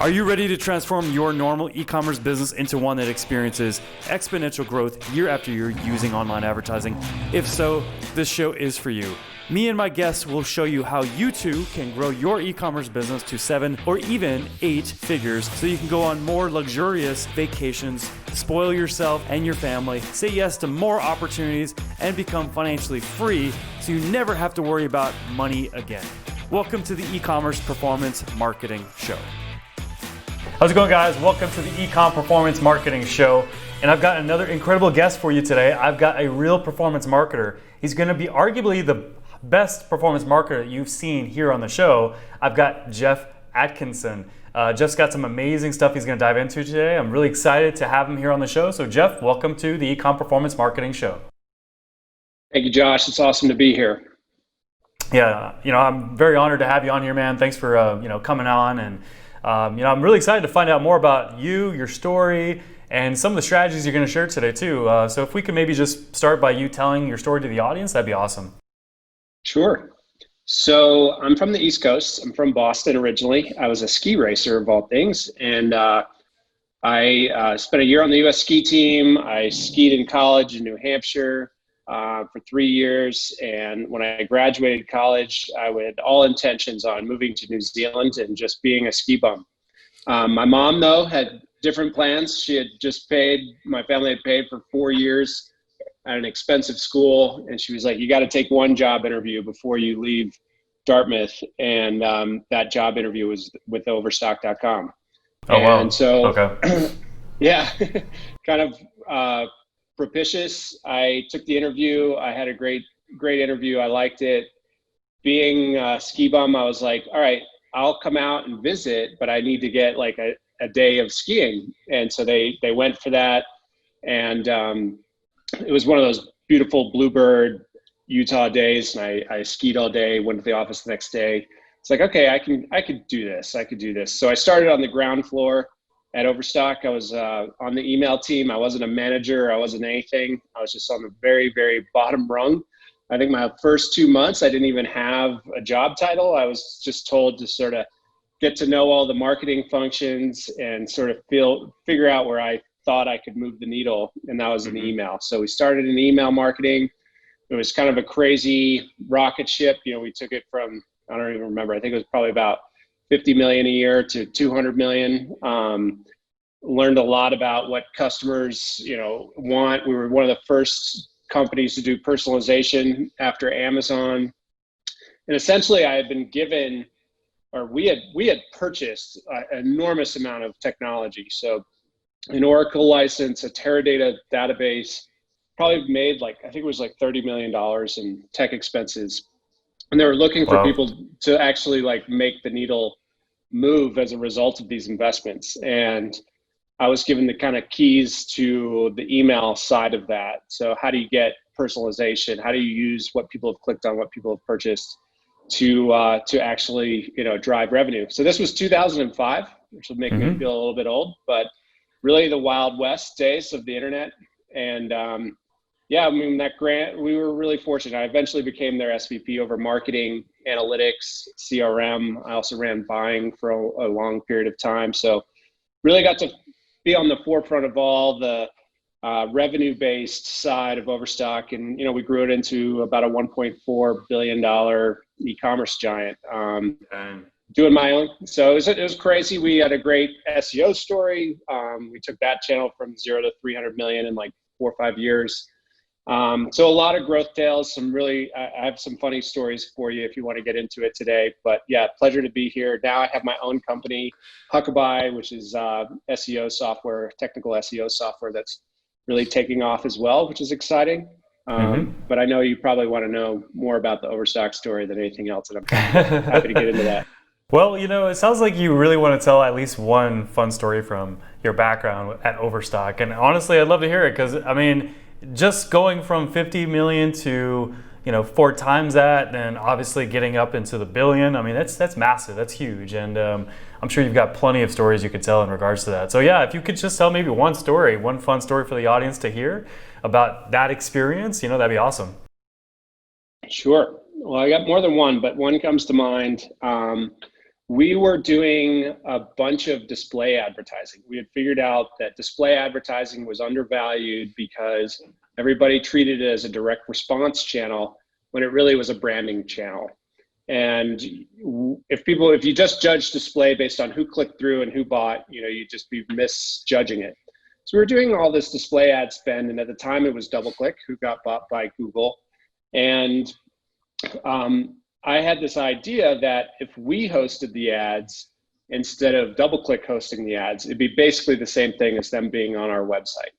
Are you ready to transform your normal e-commerce business into one that experiences exponential growth year after year using online advertising? If so, this show is for you. Me and my guests will show you how you too can grow your e-commerce business to 7 or even 8 figures so you can go on more luxurious vacations, spoil yourself and your family, say yes to more opportunities, and become financially free so you never have to worry about money again. Welcome to the E-commerce Performance Marketing Show. How's it going, guys? Welcome to the Ecom Performance Marketing Show. And I've got another incredible guest for you today. I've got a real performance marketer. He's going to be arguably the best performance marketer that you've seen here on the show. I've got Geoff Atkinson. Geoff's got some amazing stuff he's going to dive into today. I'm really excited to have him here on the show. So Geoff, welcome to the Ecom Performance Marketing Show. Thank you, Josh. It's awesome to be here. Yeah, I'm very honored to have you on here, man. Thanks for coming on, and I'm really excited to find out more about you, your story, and some of the strategies you're going to share today too. So if we could maybe just start by you telling your story to the audience, that'd be awesome. Sure. So I'm from the East Coast. I'm from Boston originally. I was a ski racer of all things, and I spent a year on the U.S. ski team. I skied in college in New Hampshire for 3 years, and when I graduated college, I had all intentions on moving to New Zealand and just being a ski bum. My mom, though, had different plans. She had just my family had paid for 4 years at an expensive school, and she was like, you got to take one job interview before you leave Dartmouth, and that job interview was with Overstock.com. Oh, wow. And so, okay. Yeah, kind of propitious. I took the interview. I had a great interview. I liked it. Being a ski bum, I was like, all right, I'll come out and visit, but I need to get like a day of skiing. And so they went for that. And it was one of those beautiful bluebird Utah days. And I skied all day, went to the office the next day. It's like, okay, I could do this. I could do this. So I started on the ground floor at Overstock. I was on the email team. I wasn't a manager. I wasn't anything. I was just on the very, very bottom rung. I think my first 2 months, I didn't even have a job title. I was just told to sort of get to know all the marketing functions and sort of figure out where I thought I could move the needle. And that was in email. So we started in email marketing. It was kind of a crazy rocket ship. We took it from, I don't even remember. I think it was probably about 50 million a year to 200 million. Learned a lot about what customers, want. We were one of the first companies to do personalization after Amazon. And essentially I had been given, or we had purchased an enormous amount of technology. So an Oracle license, a Teradata database, probably made I think it was like $30 million in tech expenses. And they were looking for people to actually make the needle move as a result of these investments. And I was given the kind of keys to the email side of that. So how do you get personalization? How do you use what people have clicked on, what people have purchased to actually, drive revenue? So this was 2005, which will make me feel a little bit old, but really the Wild West days of the internet. And that grant, we were really fortunate. I eventually became their SVP over marketing, analytics, CRM. I also ran buying for a long period of time. So really got to be on the forefront of all the revenue-based side of Overstock. And, we grew it into about a $1.4 billion e-commerce giant. Doing my own. So it was crazy. We had a great SEO story. We took that channel from 0 to 300 million in 4 or 5 years. So a lot of growth tales, I have some funny stories for you if you want to get into it today, but yeah, pleasure to be here. Now I have my own company, Huckabuy, which is SEO software, technical SEO software that's really taking off as well, which is exciting. But I know you probably want to know more about the Overstock story than anything else, and I'm happy to get into that. Well, it sounds like you really want to tell at least one fun story from your background at Overstock. And honestly, I'd love to hear it because, just going from 50 million to 4 times that, and obviously getting up into the billion, that's massive, that's huge. And I'm sure you've got plenty of stories you could tell in regards to that. So yeah, if you could just tell maybe one fun story for the audience to hear about that experience, that'd be awesome. Sure. Well, I got more than one, but one comes to mind. We were doing a bunch of display advertising. We had figured out that display advertising was undervalued because everybody treated it as a direct response channel when it really was a branding channel. And if you just judge display based on who clicked through and who bought, you'd just be misjudging it. So we were doing all this display ad spend, and at the time it was DoubleClick who got bought by Google. And I had this idea that if we hosted the ads instead of DoubleClick hosting the ads, it'd be basically the same thing as them being on our website.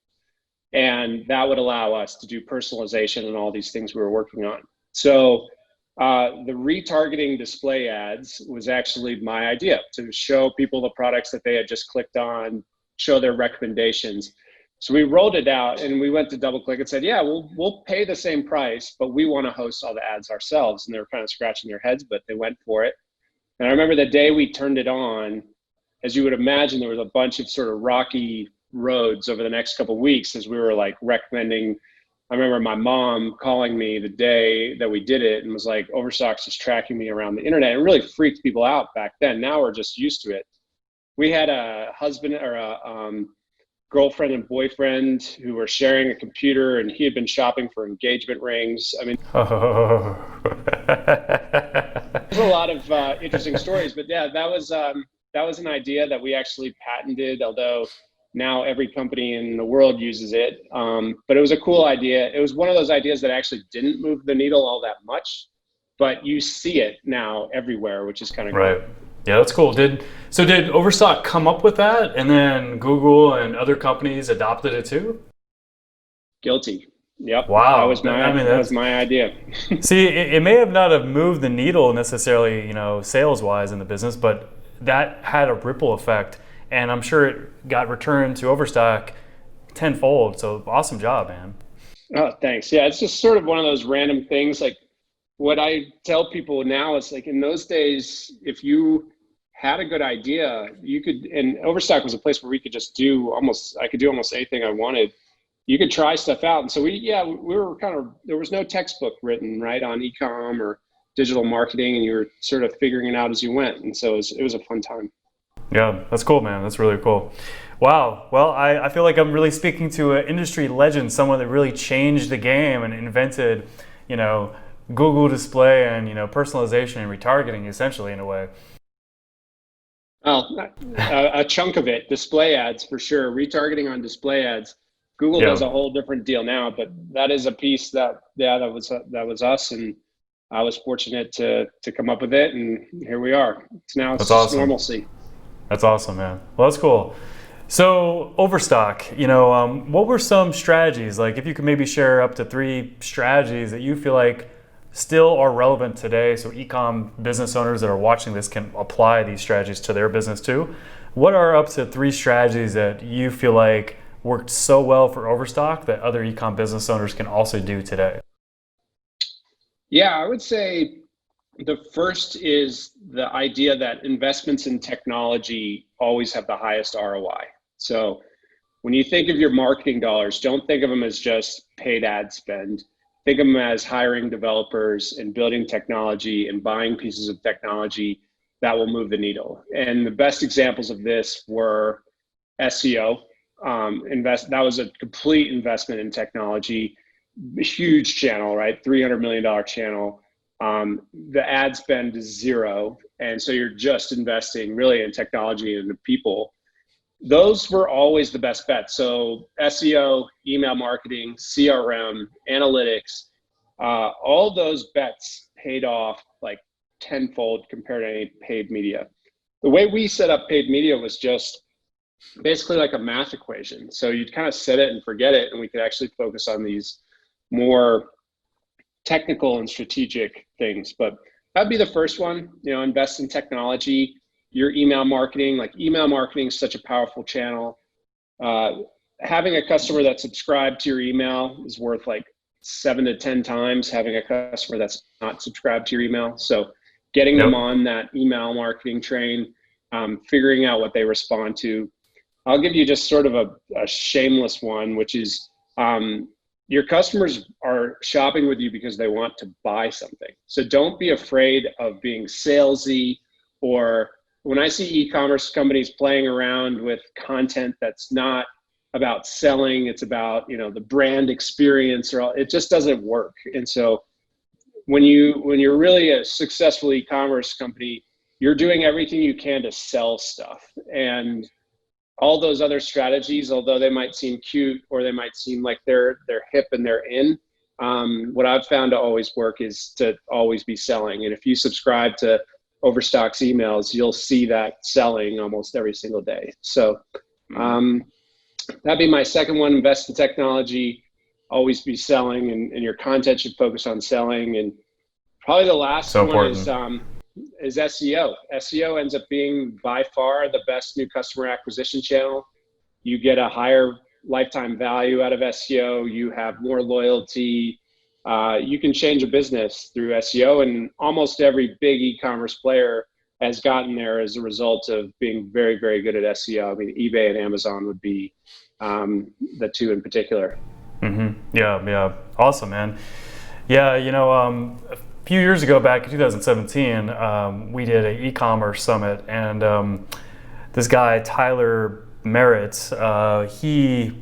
And that would allow us to do personalization and all these things we were working on. So the retargeting display ads was actually my idea, to show people the products that they had just clicked on, show their recommendations. So we rolled it out and we went to DoubleClick and said, yeah, we'll pay the same price, but we want to host all the ads ourselves. And they were kind of scratching their heads, but they went for it. And I remember the day we turned it on, as you would imagine, there was a bunch of sort of rocky roads over the next couple of weeks as we were like recommending. I remember my mom calling me the day that we did it and was like, Overstock's just tracking me around the internet. It really freaked people out back then. Now we're just used to it. We had a husband or a girlfriend and boyfriend who were sharing a computer, and he had been shopping for engagement rings. I mean, there's a lot of interesting stories, but yeah, that was an idea that we actually patented, although now every company in the world uses it. But it was a cool idea. It was one of those ideas that actually didn't move the needle all that much, but you see it now everywhere, which is kind of right. cool. Yeah, that's cool. Did Overstock come up with that, and then Google and other companies adopted it too? Guilty. Yep. Wow. That was my idea. See, it may have not have moved the needle necessarily, sales wise in the business, but that had a ripple effect, and I'm sure it got returned to Overstock tenfold. So awesome job, man. Oh, thanks. Yeah, it's just sort of one of those random things. Like what I tell people now is, like, in those days, if you had a good idea, you could, and Overstock was a place where we could just I could do almost anything I wanted. You could try stuff out. And so we were there was no textbook written, right, on e-com or digital marketing, and you were sort of figuring it out as you went. And so it was a fun time. Yeah, that's cool, man. That's really cool. Wow. Well, I feel like I'm really speaking to an industry legend, someone that really changed the game and invented, Google display and, personalization and retargeting, essentially, in a way. Well, a chunk of it, display ads for sure. Retargeting on display ads. Google does a whole different deal now, but that is a piece that was us, and I was fortunate to come up with it, and here we are. It's just awesome. Normalcy. That's awesome, man. Well, that's cool. So Overstock, what were some strategies? Like, if you could maybe share up to 3 strategies that you feel like still are relevant today, so e-com business owners that are watching this can apply these strategies to their business too. What are up to 3 strategies that you feel like worked so well for Overstock that other e-com business owners can also do today? Yeah, I would say the first is the idea that investments in technology always have the highest ROI. So when you think of your marketing dollars, don't think of them as just paid ad spend. Think of them as hiring developers and building technology and buying pieces of technology that will move the needle. And the best examples of this were SEO. That was a complete investment in technology, huge channel, right? $300 million channel. The ad spend is 0. And so you're just investing really in technology and the people. Those were always the best bets. So SEO, email marketing, CRM, analytics, all those bets paid off like tenfold compared to any paid media. The way we set up paid media was just basically like a math equation. So you'd kind of set it and forget it, and we could actually focus on these more technical and strategic things. But that'd be the first one, invest in technology. Your email marketing is such a powerful channel. Having a customer that subscribed to your email is worth like 7 to 10 times having a customer that's not subscribed to your email. So getting them on that email marketing train, figuring out what they respond to. I'll give you just sort of a shameless one, which is your customers are shopping with you because they want to buy something. So don't be afraid of being salesy Or when I see e-commerce companies playing around with content that's not about selling, it's about, the brand experience, it just doesn't work. And so when you're really a successful e-commerce company, you're doing everything you can to sell stuff. And all those other strategies, although they might seem cute or they might seem like they're hip and they're in, what I've found to always work is to always be selling. And if you subscribe to Overstock's emails, you'll see that selling almost every single day. So that'd be my second one: invest in technology, always be selling, and your content should focus on selling. And probably the last one is SEO. SEO ends up being by far the best new customer acquisition channel. You get a higher lifetime value out of SEO. You have more loyalty. You can change a business through SEO, and almost every big e-commerce player has gotten there as a result of being very, very good at SEO. I mean, eBay and Amazon would be the two in particular. Mm-hmm. Yeah. Awesome, man. Yeah, a few years ago, back in 2017, we did an e-commerce summit, and this guy, Tyler Merritt, he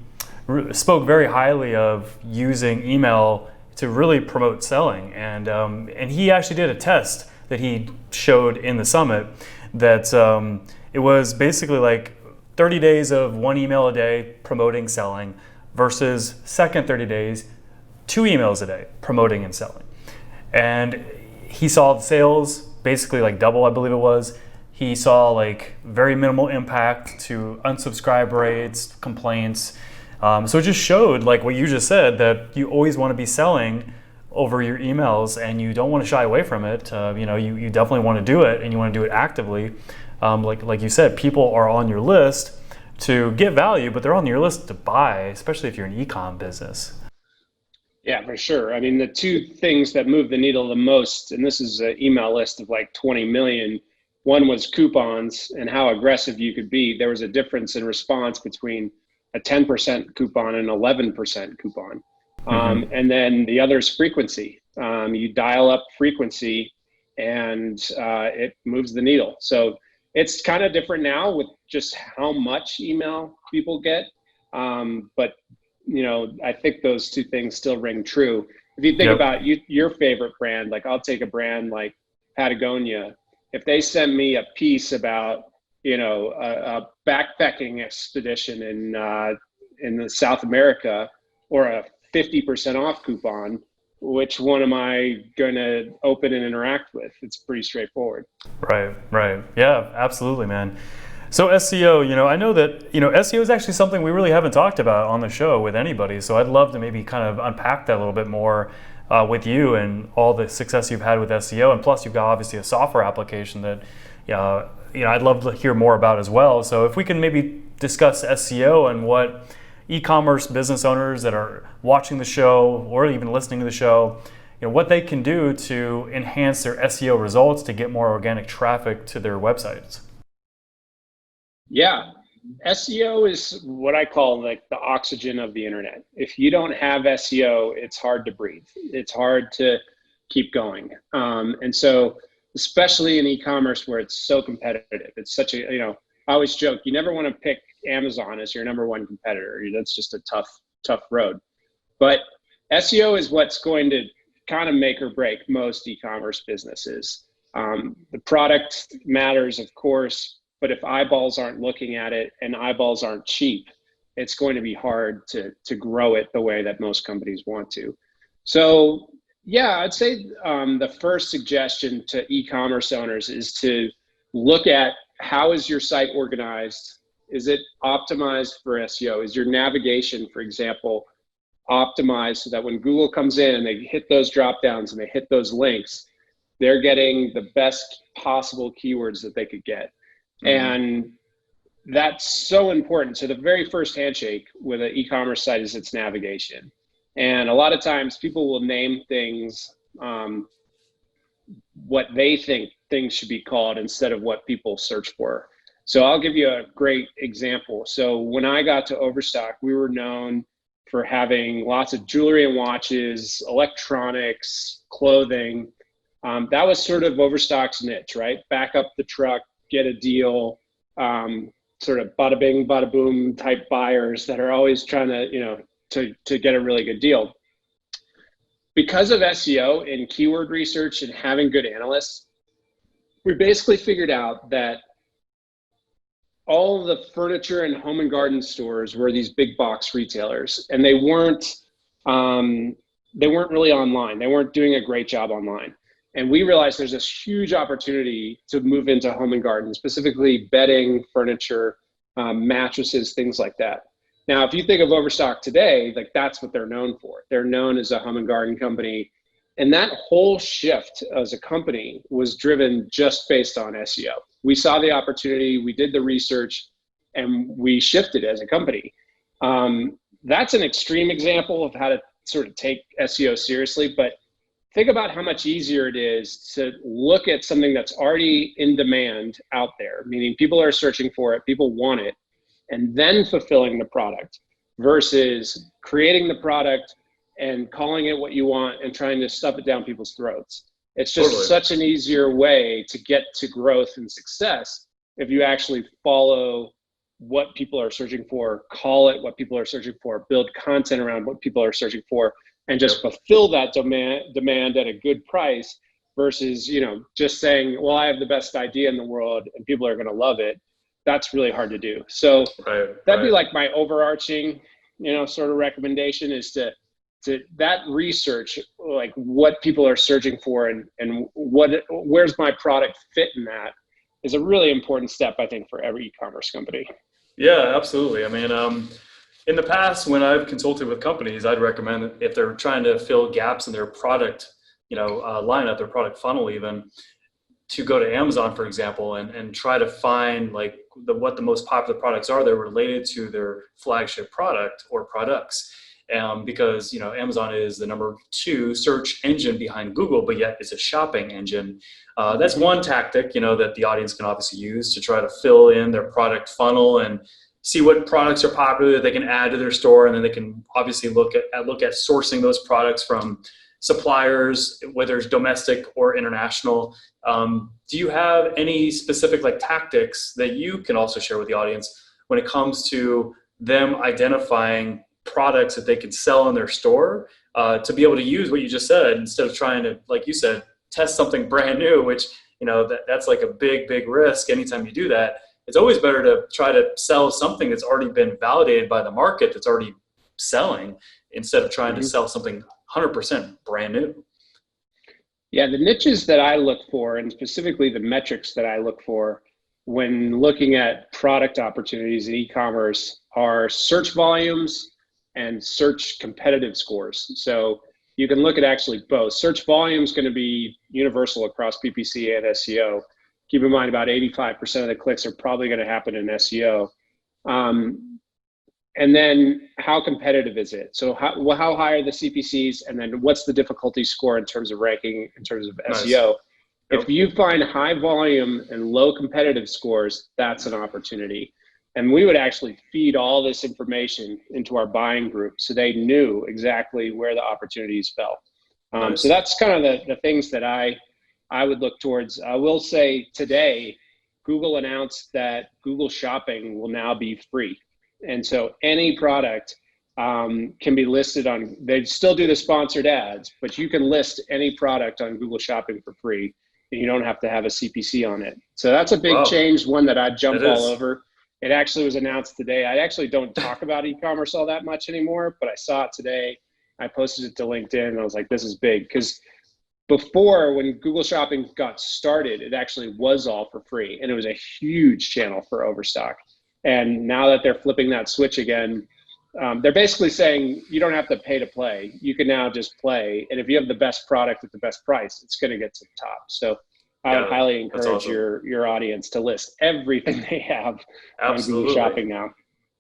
spoke very highly of using email to really promote selling. And he actually did a test that he showed in the summit that it was basically like 30 days of one email a day promoting selling versus second 30 days, 2 emails a day promoting and selling. And he saw the sales basically like double, I believe it was. He saw like very minimal impact to unsubscribe rates, complaints. So it just showed, like what you just said, that you always want to be selling over your emails and you don't want to shy away from it. You definitely want to do it, and you want to do it actively. Like you said, people are on your list to get value, but they're on your list to buy, especially if you're an e-com business. Yeah, for sure. I mean, the two things that move the needle the most, and this is an email list of like 20 million. One was coupons and how aggressive you could be. There was a difference in response between a 10% coupon and 11% coupon. And then the other is frequency. You dial up frequency and it moves the needle. So it's kind of different now with just how much email people get. But I think those two things still ring true. If you think about your favorite brand, like I'll take a brand like Patagonia. If they send me a piece about, a backpacking expedition in the South America, or a 50% off coupon, which one am I going to open and interact with? It's pretty straightforward. Right. Yeah, absolutely, man. So SEO, I know that, SEO is actually something we really haven't talked about on the show with anybody. So I'd love to maybe kind of unpack that a little bit more with you and all the success you've had with SEO. And plus you've got obviously a software application that, I'd love to hear more about as well. So if we can maybe discuss SEO and what e-commerce business owners that are watching the show or even listening to the show, what they can do to enhance their SEO results to get more organic traffic to their websites. Yeah, SEO is what I call like the oxygen of the internet. If you don't have SEO, it's hard to breathe. It's hard to keep going. And so, especially in e-commerce where it's so competitive, it's such a, I always joke, you never want to pick Amazon as your number one competitor. That's just a tough road. But SEO is what's going to kind of make or break most e-commerce businesses. The product matters, of course, but if eyeballs aren't looking at it and eyeballs aren't cheap, it's going to be hard to grow it the way that most companies want to. So yeah, I'd say the first suggestion to e-commerce owners is to look at how is your site organized? Is it optimized for SEO? Is your navigation, for example, optimized so that when Google comes in and they hit those drop downs and they hit those links, they're getting the best possible keywords that they could get? And that's so important. So the very first handshake with an e-commerce site is its navigation. And a lot of times people will name things what they think things should be called instead of what people search for. So I'll give you a great example. So when I got to Overstock, we were known for having lots of jewelry and watches, electronics, clothing. That was sort of Overstock's niche, right? Back up the truck, get a deal, sort of bada bing, bada boom type buyers that are always trying to get a really good deal. Because of SEO and keyword research and having good analysts, we basically figured out that all the furniture and home and garden stores were these big box retailers, and they weren't really online. They weren't doing a great job online. And we realized there's this huge opportunity to move into home and garden, specifically bedding, furniture, mattresses, things like that. Now, if you think of Overstock today, like that's what they're known for. They're known as a home and garden company. And that whole shift as a company was driven just based on SEO. We saw the opportunity, we did the research, and we shifted as a company. That's an extreme example of how to sort of take SEO seriously, but think about how much easier it is to look at something that's already in demand out there, meaning people are searching for it, people want it, and then fulfilling the product versus creating the product and calling it what you want and trying to stuff it down people's throats. It's just such an easier way to get to growth and success if you actually follow what people are searching for, call it what people are searching for, build content around what people are searching for, and just fulfill that demand at a good price versus, just saying, well, I have the best idea in the world and people are going to love it. That's really hard to do. So that'd be like my overarching, sort of recommendation is to that research, like what people are searching for and where's my product fit in that is a really important step, I think, for every e-commerce company. Yeah, absolutely. I mean, in the past, when I've consulted with companies, I'd recommend that if they're trying to fill gaps in their product, lineup, their product funnel even, to go to Amazon, for example, and try to find like what the most popular products are that are related to their flagship product or products. Because Amazon is the number 2 search engine behind Google, but yet it's a shopping engine. That's one tactic, that the audience can obviously use to try to fill in their product funnel and see what products are popular that they can add to their store, and then they can obviously look at sourcing those products from suppliers, whether it's domestic or international. Do you have any specific tactics that you can also share with the audience when it comes to them identifying products that they can sell in their store to be able to use what you just said instead of trying to, like you said, test something brand new, which that's like a big risk anytime you do that. It's always better to try to sell something that's already been validated by the market, that's already selling, instead of trying to sell something 100% brand new. Yeah, the niches that I look for, and specifically the metrics that I look for when looking at product opportunities in e-commerce, are search volumes and search competitive scores. So you can look at actually both. Search volume is going to be universal across PPC and SEO. Keep in mind about 85% of the clicks are probably going to happen in SEO. And then how competitive is it? So how high are the CPCs? And then what's the difficulty score in terms of ranking, in terms of SEO? If you find high volume and low competitive scores, that's an opportunity. And we would actually feed all this information into our buying group so they knew exactly where the opportunities fell. So that's kind of the things that I would look towards. I will say today, Google announced that Google Shopping will now be free. And so any product can be listed on, they still do the sponsored ads, but you can list any product on Google Shopping for free and you don't have to have a CPC on it. So that's a big change, one that I'd jump all over. It actually was announced today. I actually don't talk about e-commerce all that much anymore, but I saw it today. I posted it to LinkedIn and I was like, this is big. Because before, when Google Shopping got started, it actually was all for free. And it was a huge channel for Overstock. And now that they're flipping that switch again, they're basically saying you don't have to pay to play. You can now just play. And if you have the best product at the best price, it's going to get to the top. So I would highly encourage your audience to list everything they have on Google Shopping now.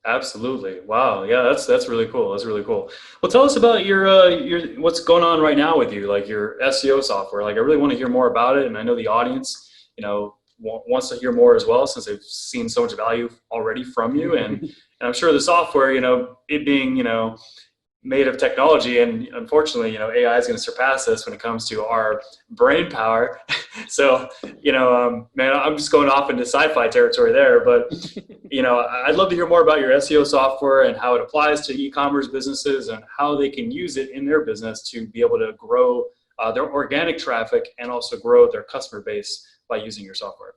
Absolutely. Wow. Yeah, that's really cool. That's really cool. Well, tell us about your what's going on right now with you, like your SEO software. Like, I really want to hear more about it, and I know the audience, wants to hear more as well, since they've seen so much value already from you. And I'm sure the software, it being, made of technology, and unfortunately, AI is going to surpass us when it comes to our brain power. So, man, I'm just going off into sci-fi territory there, but I'd love to hear more about your SEO software and how it applies to e-commerce businesses and how they can use it in their business to be able to grow their organic traffic and also grow their customer base by using your software.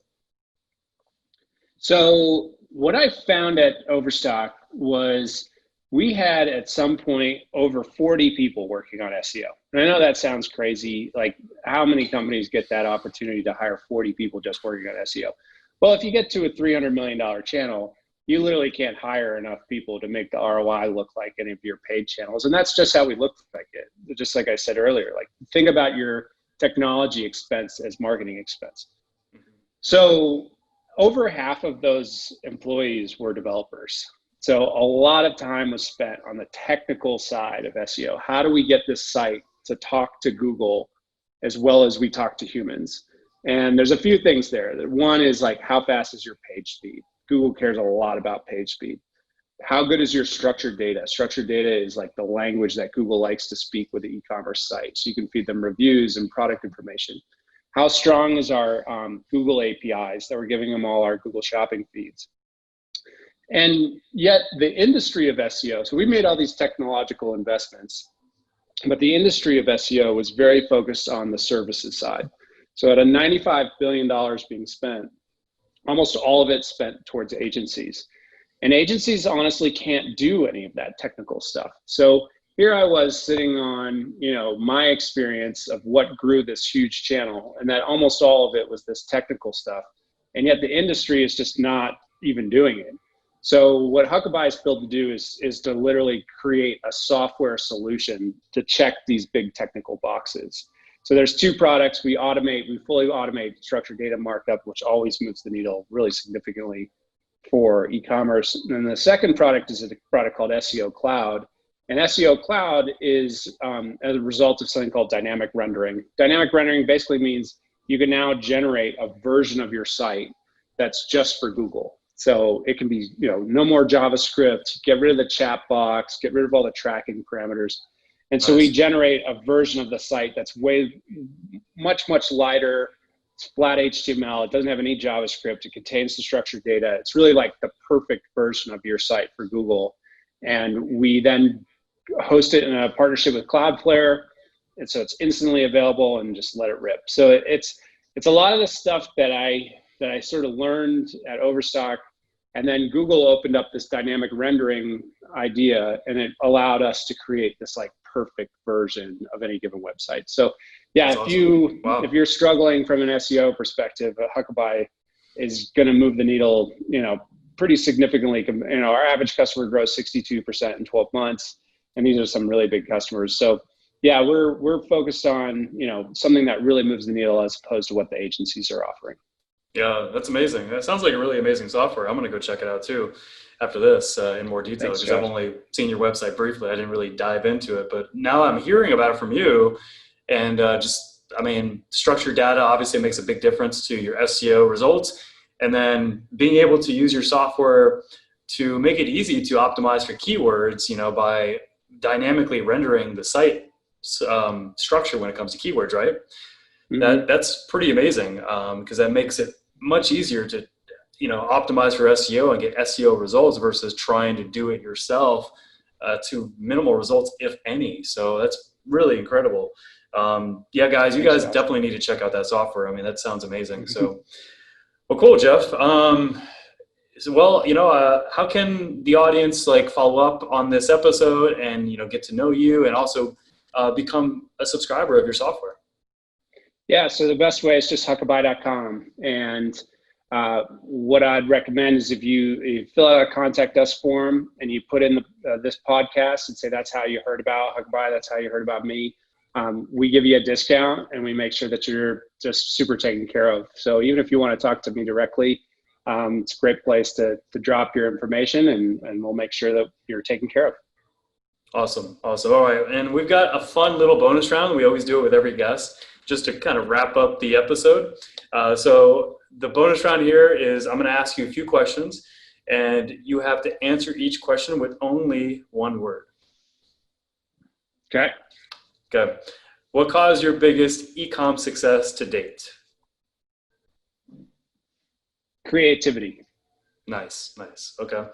So what I found at Overstock was we had at some point over 40 people working on SEO. And I know that sounds crazy. Like, how many companies get that opportunity to hire 40 people just working on SEO? Well, if you get to a $300 million channel, you literally can't hire enough people to make the ROI look like any of your paid channels. And that's just how we look like it. Just like I said earlier, like, think about your technology expense as marketing expense. So over half of those employees were developers. So a lot of time was spent on the technical side of SEO. How do we get this site to talk to Google as well as we talk to humans? And there's a few things there. One is like, how fast is your page speed? Google cares a lot about page speed. How good is your structured data? Structured data is like the language that Google likes to speak with the e-commerce site. So you can feed them reviews and product information. How strong is our Google APIs that we're giving them all our Google shopping feeds? And yet the industry of SEO, so we made all these technological investments, but the industry of SEO was very focused on the services side. So at a $95 billion being spent, almost all of it spent towards agencies. And agencies honestly can't do any of that technical stuff. So here I was sitting on, my experience of what grew this huge channel, and that almost all of it was this technical stuff. And yet the industry is just not even doing it. So what Huckabuy is built to do is to literally create a software solution to check these big technical boxes. So there's two products. We fully automate structured data markup, which always moves the needle really significantly for e-commerce. And then the second product is a product called SEO Cloud. And SEO Cloud is as a result of something called dynamic rendering. Dynamic rendering basically means you can now generate a version of your site that's just for Google. So it can be, no more JavaScript, get rid of the chat box, get rid of all the tracking parameters. And so we generate a version of the site that's much lighter. It's flat HTML. It doesn't have any JavaScript. It contains the structured data. It's really like the perfect version of your site for Google. And we then host it in a partnership with Cloudflare. And so it's instantly available and just let it rip. So it's a lot of the stuff that I sort of learned at Overstock. And then Google opened up this dynamic rendering idea, and it allowed us to create this like perfect version of any given website. So yeah, That's if you're struggling from an SEO perspective, Huckabuy is going to move the needle, pretty significantly. Our average customer grows 62% in 12 months, and these are some really big customers. So yeah, we're focused on, something that really moves the needle as opposed to what the agencies are offering. Yeah, that's amazing. That sounds like a really amazing software. I'm going to go check it out too after this in more detail, because I've only seen your website briefly. I didn't really dive into it, but now I'm hearing about it from you. And structured data obviously makes a big difference to your SEO results. And then being able to use your software to make it easy to optimize for keywords, by dynamically rendering the site structure when it comes to keywords, right? Mm-hmm. That's pretty amazing, because that makes it much easier to, optimize for SEO and get SEO results versus trying to do it yourself to minimal results, if any. So that's really incredible. Yeah, guys, you guys definitely need to check out that software. I mean, that sounds amazing. So, well, cool, Geoff. How can the audience follow up on this episode and, get to know you and also become a subscriber of your software? Yeah, so the best way is just huckabuy.com. And what I'd recommend is if you fill out a contact us form and you put in this podcast and say that's how you heard about Huckabuy, that's how you heard about me, we give you a discount and we make sure that you're just super taken care of. So even if you want to talk to me directly, it's a great place to drop your information and we'll make sure that you're taken care of. Awesome. All right. And we've got a fun little bonus round. We always do it with every guest, just to kind of wrap up the episode. So the bonus round here is I'm going to ask you a few questions, and you have to answer each question with only one word. Okay. Okay. What caused your biggest e-com success to date? Creativity. Nice. Okay.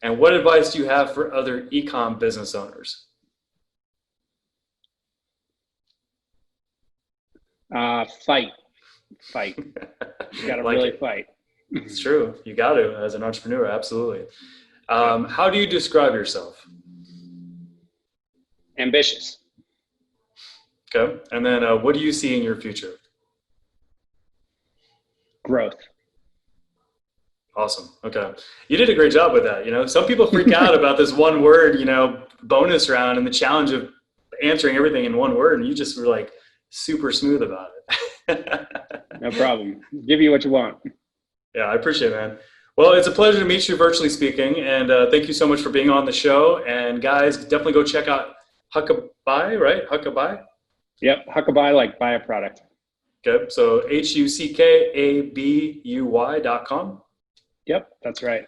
And what advice do you have for other e-com business owners? Fight. You got to Like really it. fight. It's true. You got to, as an entrepreneur, absolutely. How do you describe yourself? Ambitious. Okay. And then what do you see in your future? Growth. Awesome. Okay. You did a great job with that. Some people freak out about this one word, bonus round and the challenge of answering everything in one word. And you just were like super smooth about it. No problem. Give you what you want. Yeah, I appreciate it, man. Well, it's a pleasure to meet you virtually speaking. And thank you so much for being on the show. And guys, definitely go check out Huckabuy, right? Huckabuy? Yep. Huckabuy, like buy a product. Okay. So HUCKABUY.com. Yep. That's right.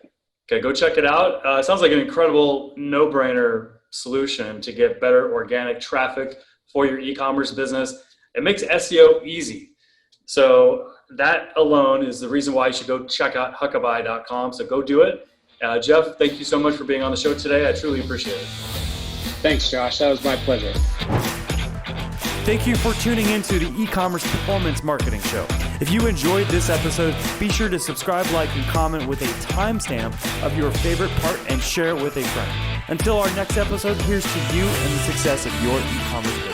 Okay, go check it out. It sounds like an incredible no-brainer solution to get better organic traffic for your e-commerce business. It makes SEO easy. So that alone is the reason why you should go check out Huckabuy.com. So go do it. Geoff, thank you so much for being on the show today. I truly appreciate it. Thanks, Josh. That was my pleasure. Thank you for tuning into the e-commerce performance marketing show. If you enjoyed this episode, be sure to subscribe, like, and comment with a timestamp of your favorite part and share it with a friend. Until our next episode, here's to you and the success of your e-commerce business.